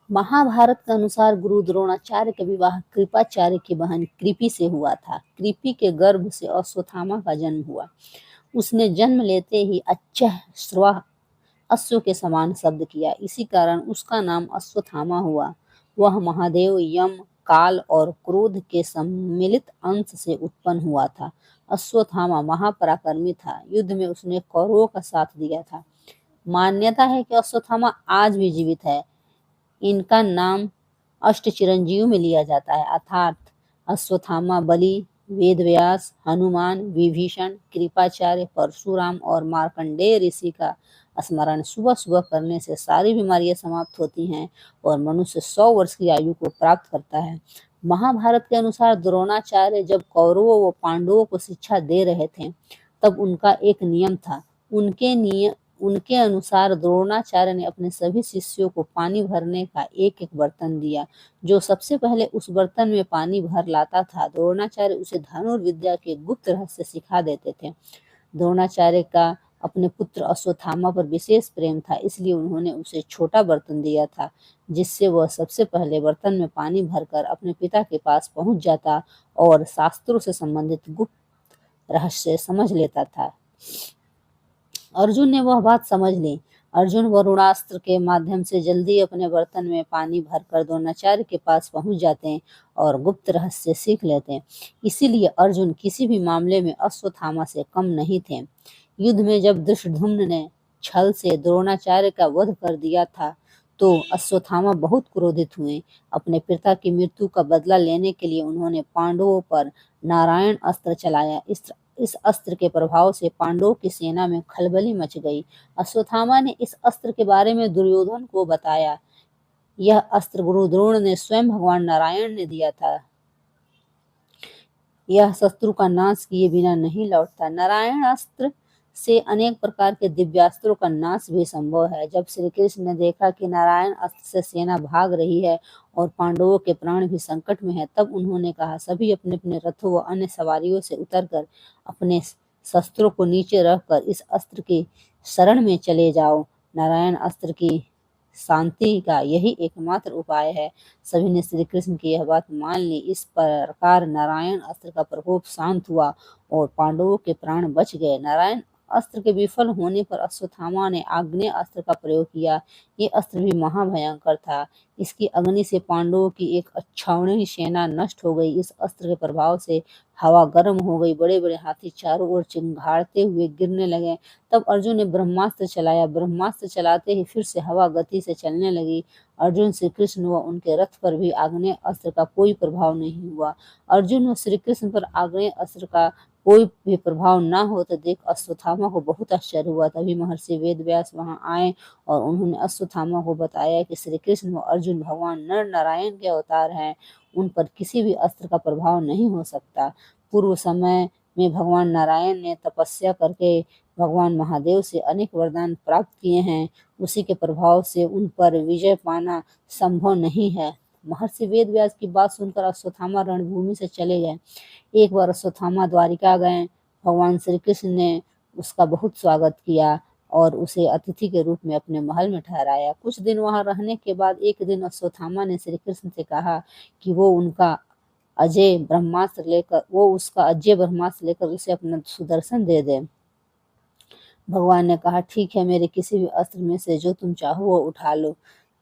महाभारत के अनुसार गुरु द्रोणाचार्य का विवाह कृपाचार्य की बहन कृपि से हुआ था। कृपि के गर्भ से अश्वत्थामा का जन्म हुआ। उसने जन्म लेते ही अच्छह श्रवा अश्व के समान शब्द किया, इसी कारण उसका नाम अश्वत्थामा हुआ। वह महादेव, यम, काल और क्रोध के सम्मिलित अंश से उत्पन्न हुआ था। अश्वत्थामा महापराक्रमी था। युद्ध में उसने कौरवों का साथ दिया था। मान्यता है कि अश्वत्थामा आज भी जीवित है। इनका नाम अष्ट चिरंजीव में लिया जाता है, अर्थात अश्वत्थामा, बलि, वेदव्यास, हनुमान, विभीषण, कृपाचार्य, परशुराम और मार्कंडेय ऋषि का स्मरण सुबह सुबह करने से सारी बीमारियां समाप्त होती हैं और मनुष्य 100 वर्ष की आयु को प्राप्त करता है। महाभारत के अनुसार द्रोणाचार्य जब कौरवों व पांडवों को शिक्षा दे रहे थे, तब उनका एक नियम था। उनके अनुसार द्रोणाचार्य ने अपने सभी शिष्यों को पानी भरने का एक एक बर्तन दिया। जो सबसे पहले उस बर्तन में पानी भर लाता था, द्रोणाचार्य उसे धनुर्विद्या के गुप्त रहस्य सिखा देते थे। द्रोणाचार्य का अपने पुत्र अश्वत्थामा पर विशेष प्रेम था, इसलिए उन्होंने उसे छोटा बर्तन दिया था, जिससे वह सबसे पहले बर्तन में पानी भरकर अपने पिता के पास पहुंच जाता और शास्त्रों से संबंधित गुप्त रहस्य समझ लेता था। अर्जुन ने वह बात समझ ली। अर्जुन वरुणास्त्र के माध्यम से जल्दी अपने बर्तन में पानी भरकर द्रोणाचार्य के पास पहुंच जाते और गुप्त रहस्य सीख लेते। इसीलिए अर्जुन किसी भी मामले में अश्वत्थामा से कम नहीं थे। युद्ध में जब धृष्टद्युम्न ने छल से द्रोणाचार्य का वध कर दिया था, तो अश्वत्थामा बहुत क्रोधित हुए। अपने पिता की मृत्यु का बदला लेने के लिए उन्होंने पांडवों पर नारायण अस्त्र चलाया। इस अस्त्र के प्रभाव से पांडवों की सेना में खलबली मच गई। अश्वत्थामा ने इस अस्त्र के बारे में दुर्योधन को बताया। यह अस्त्र गुरु द्रोण ने स्वयं भगवान नारायण ने दिया था। यह शत्रु का नाश किए बिना नहीं लौटता। नारायण अस्त्र से अनेक प्रकार के दिव्यास्त्रों का नाश भी संभव है। जब श्री कृष्ण ने देखा कि नारायण अस्त्र से सेना भाग रही है और पांडवों के प्राण भी संकट में है, तब उन्होंने कहा, सभी अपने अपने रथों व अन्य सवारियों से उतरकर अपने शस्त्रों को नीचे रखकर इस अस्त्र की शरण में चले जाओ। नारायण अस्त्र की शांति का यही एकमात्र उपाय है। सभी ने श्री कृष्ण की यह बात मान ली। इस प्रकार नारायण अस्त्र का प्रकोप शांत हुआ और पांडवों के प्राण बच गए। नारायण अस्त्र के विफल होने पर अश्वत्थामा ने आग्नेय अस्त्र का प्रयोग किया। ये अस्त्र भी महाभयंकर था। इसकी अग्नि से पांडवों की एक अक्षौहिणी सेना नष्ट हो गई। इस अस्त्र के प्रभाव से हवा गर्म हो गई। बड़े बड़े हाथी चारों ओर चिंगाड़ते हुए गिरने लगे। तब अर्जुन ने ब्रह्मास्त्र चलाया। ब्रह्मास्त्र चलाते ही फिर से हवा गति से चलने लगी। अर्जुन, श्री कृष्ण व उनके रथ पर भी आग्नेय अस्त्र का कोई प्रभाव नहीं हुआ। अर्जुन व श्री कृष्ण पर आग्नेय अस्त्र का कोई भी प्रभाव न होते देख अश्वत्थामा को बहुत आश्चर्य हुआ। तभी महर्षि वेदव्यास वहां आए और उन्होंने अश्वत्थामा को बताया कि श्री कृष्ण व अर्जुन भगवान नर नारायण के अवतार हैं। उन पर किसी भी अस्त्र का प्रभाव नहीं हो सकता। पूर्व समय में भगवान नारायण ने तपस्या करके भगवान महादेव से अनेक वरदान प्राप्त किए हैं। उसी के प्रभाव से उन पर विजय पाना संभव नहीं है। महर्षि वेदव्यास की बात सुनकर अश्वत्थामा रणभूमि से चले गए। एक बार अश्वत्थामा द्वारिका गए। भगवान श्री कृष्ण ने उसका बहुत स्वागत किया और उसे अतिथि के रूप में अपने महल में ठहराया। कुछ दिन वहां रहने के बाद एक दिन अश्वत्थामा ने श्री कृष्ण से कहा कि वो उसका अजय ब्रह्मास्त्र लेकर उसे अपना सुदर्शन दे दे। भगवान ने कहा, ठीक है, मेरे किसी भी अस्त्र में से जो तुम चाहो वो उठा लो।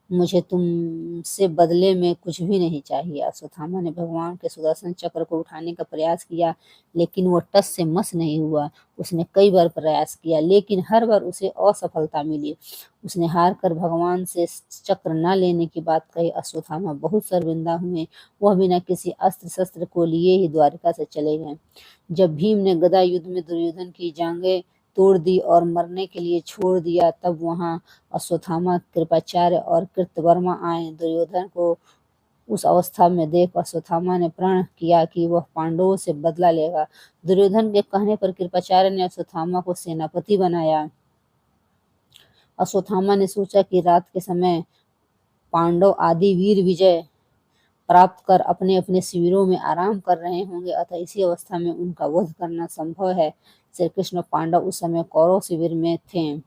मुझे तुमसे बदले में कुछ भी नहीं चाहिए। अश्वत्थामा ने भगवान के सुदर्शन चक्र को उठाने का प्रयास किया, लेकिन वो टस से मस नहीं हुआ। उसने कई बार प्रयास किया, लेकिन हर बार उसे असफलता मिली। उसने हार कर भगवान से चक्र न लेने की बात कही। अश्वत्थामा बहुत शर्मिंदा हुए। वह बिना किसी अस्त्र शस्त्र को लिए ही द्वारिका से चले गए। जब भीम ने गदा युद्ध में दुर्योधन की जांघें तोड़ दी और मरने के लिए छोड़ दिया, तब वहां अश्वत्थामा, कृपाचार्य और कृतवर्मा आए। दुर्योधन को उस अवस्था में देख अश्वत्थामा ने प्रण किया कि वह पांडवों से बदला लेगा। दुर्योधन के कहने पर कृपाचार्य ने अश्वत्थामा को सेनापति बनाया। अश्वत्थामा ने सोचा कि रात के समय पांडव आदि वीर विजय प्राप्त कर अपने अपने शिविरों में आराम कर रहे होंगे, अतः इसी अवस्था में उनका वध करना संभव है। श्री कृष्ण पांडव उस समय कौरव शिविर में थे।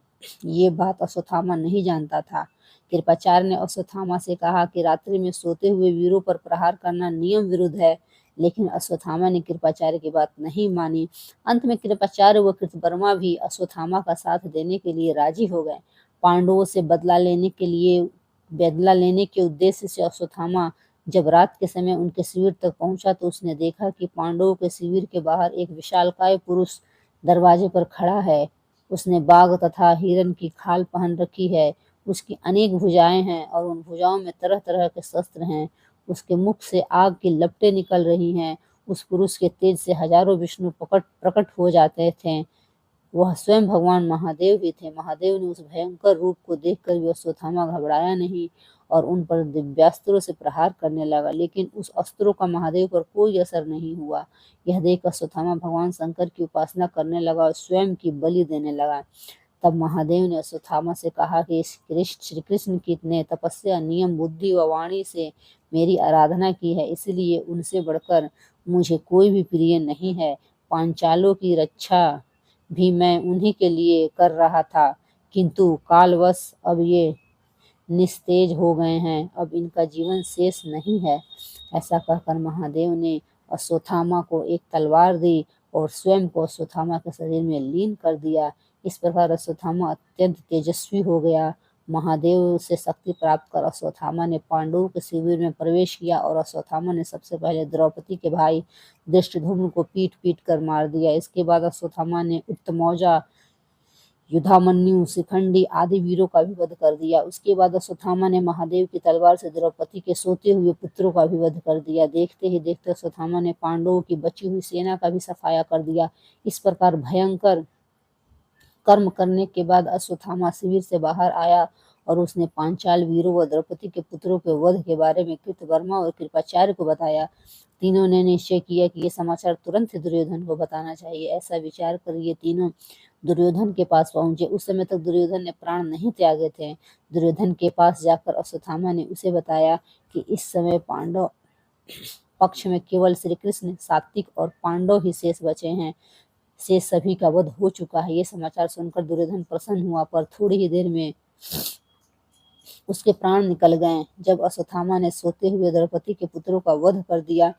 ये बात अश्वत्थामा नहीं जानता था। कृपाचार्य ने अश्वत्थामा से कहा कि रात्रि में सोते हुए वीरों पर प्रहार करना नियम विरुद्ध है, लेकिन अश्वत्थामा ने कृपाचार्य की बात नहीं मानी। अंत में कृपाचार्य व कृतवर्मा भी अश्वत्थामा का साथ देने के लिए राजी हो गए। पांडवों से बदला लेने के उद्देश्य से अश्वत्थामा जब रात के समय उनके शिविर तक पहुंचा तो उसने देखा कि पांडवों के शिविर के बाहर एक विशालकाय पुरुष दरवाजे पर खड़ा है। उसने बाघ तथा हिरण की खाल पहन रखी है। उसकी अनेक भुजाएं हैं और उन भुजाओं में तरह तरह के शस्त्र हैं। उसके मुख से आग की लपटें निकल रही हैं। उस पुरुष के तेज से हजारों विष्णु प्रकट हो जाते थे। वह स्वयं भगवान महादेव भी थे। महादेव ने उस भयंकर रूप को देखकर भी अश्वत्थामा घबराया नहीं और उन पर दिव्यास्त्रों से प्रहार करने लगा, लेकिन उस अस्त्रों का महादेव पर कोई असर नहीं हुआ। यह देख अश्वत्थामा भगवान शंकर की उपासना करने लगा और स्वयं की बलि देने लगा। तब महादेव ने अश्वत्थामा से कहा कि श्री कृष्ण की ने तपस्या, नियम, बुद्धि व वाणी से मेरी आराधना की है, इसलिए उनसे बढ़कर मुझे कोई भी प्रिय नहीं है। पांचालों की रक्षा भी मैं उन्हीं के लिए कर रहा था, किंतु कालवश अब ये निस्तेज हो गए हैं, अब इनका जीवन शेष नहीं है। ऐसा कहकर महादेव ने अश्वत्थामा को एक तलवार दी और स्वयं को अश्वत्थामा के शरीर में लीन कर दिया। इस प्रकार अश्वत्थामा अत्यंत तेजस्वी हो गया। महादेव से शक्ति प्राप्त कर अश्वत्थामा ने पांडवों के शिविर में प्रवेश किया और अश्वत्थामा ने सबसे पहले द्रौपदी के भाई धृष्टद्युम्न को पीट पीट कर मार दिया। इसके बाद अश्वत्थामा ने उत्तमौजा, युधामन्यु, शिखंडी आदि वीरों का भी वध कर दिया। उसके बाद अश्वत्थामा ने महादेव की तलवार से द्रौपदी के सोते हुए पुत्रों का भी वध कर दिया। देखते ही देखते अश्वत्थामा ने पांडवों की बची हुई सेना का भी सफाया कर दिया। इस प्रकार भयंकर कर्म करने के बाद अश्वत्थामा शिविर से बाहर आया और उसने पांचाल वीरों व द्रौपदी के पुत्रों के वध के बारे में कृतवर्मा और कृपाचार्य को बताया। तीनों ने निश्चय किया कि ये समाचार तुरंत ही दुर्योधन को बताना चाहिए। ऐसा विचार कर ये तीनों दुर्योधन के पास पहुंचे। उस समय तक दुर्योधन ने प्राण नहीं त्यागे थे। दुर्योधन के पास जाकर अश्वत्थामा ने उसे बताया कि इस समय पांडव पक्ष में केवल श्री कृष्ण, सात्विक और पांडव ही शेष बचे हैं। शेष सभी का वध हो चुका है। ये समाचार सुनकर दुर्योधन प्रसन्न हुआ, पर थोड़ी ही देर में उसके प्राण निकल गए। जब अश्वत्थामा ने सोते हुए द्रौपदी के पुत्रों का वध कर दिया,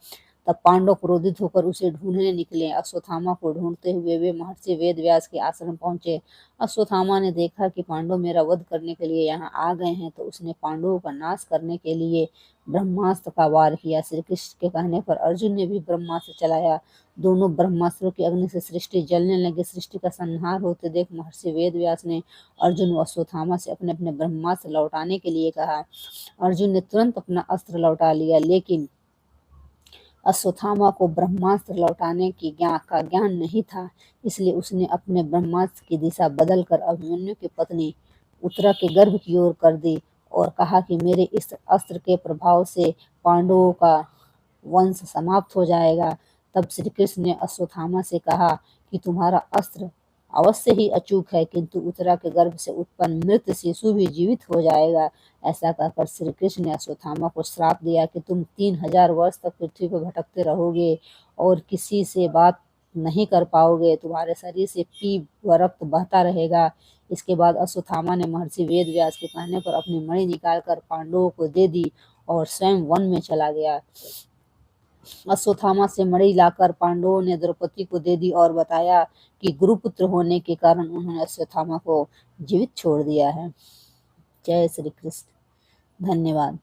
तब पांडव क्रोधित होकर उसे ढूंढने निकले। अश्वत्थामा को ढूंढते हुए वे महर्षि वेदव्यास के आश्रम पहुंचे। अश्वत्थामा ने देखा कि पांडव मेरा वध करने के लिए यहाँ आ गए हैं, तो उसने पांडवों का नाश करने के लिए ब्रह्मास्त्र का वार किया। श्री कृष्ण के कहने पर अर्जुन ने भी ब्रह्मास्त्र चलाया। दोनों ब्रह्मास्त्रों की अग्नि से सृष्टि जलने लगी। सृष्टि का संहार होते देख महर्षि वेदव्यास ने अर्जुन व अश्वत्थामा से अपने अपने ब्रह्मास्त्र लौटाने के लिए कहा। अर्जुन ने तुरंत अपना अस्त्र लौटा लिया, लेकिन अश्वत्थामा को ब्रह्मास्त्र लौटाने का ज्ञान नहीं था, इसलिए उसने अपने ब्रह्मास्त्र की दिशा बदलकर अभिमन्यु की पत्नी उत्तरा के गर्भ की ओर कर दी और कहा कि मेरे इस अस्त्र के प्रभाव से पांडवों का वंश समाप्त हो जाएगा। तब श्री कृष्ण ने अश्वत्थामा से कहा कि तुम्हारा अस्त्र अवश्य ही अचूक है, किंतु उत्तरा के गर्भ से उत्पन्न मृत शिशु भी जीवित हो जाएगा। ऐसा कहकर श्री कृष्ण ने अश्वत्थामा को श्राप दिया कि तुम 3000 वर्ष तक पृथ्वी पर भटकते रहोगे और किसी से बात नहीं कर पाओगे। तुम्हारे शरीर से पी व रक्त बहता रहेगा। इसके बाद अश्वत्थामा ने महर्षि वेदव्यास के कहने पर अपनी मणि निकालकर पांडवों को दे दी और स्वयं वन में चला गया। अश्वत्थामा से मणि लाकर पांडवों ने द्रौपदी को दे दी और बताया कि गुरुपुत्र होने के कारण उन्होंने अश्वत्थामा को जीवित छोड़ दिया है। जय श्री कृष्ण। धन्यवाद।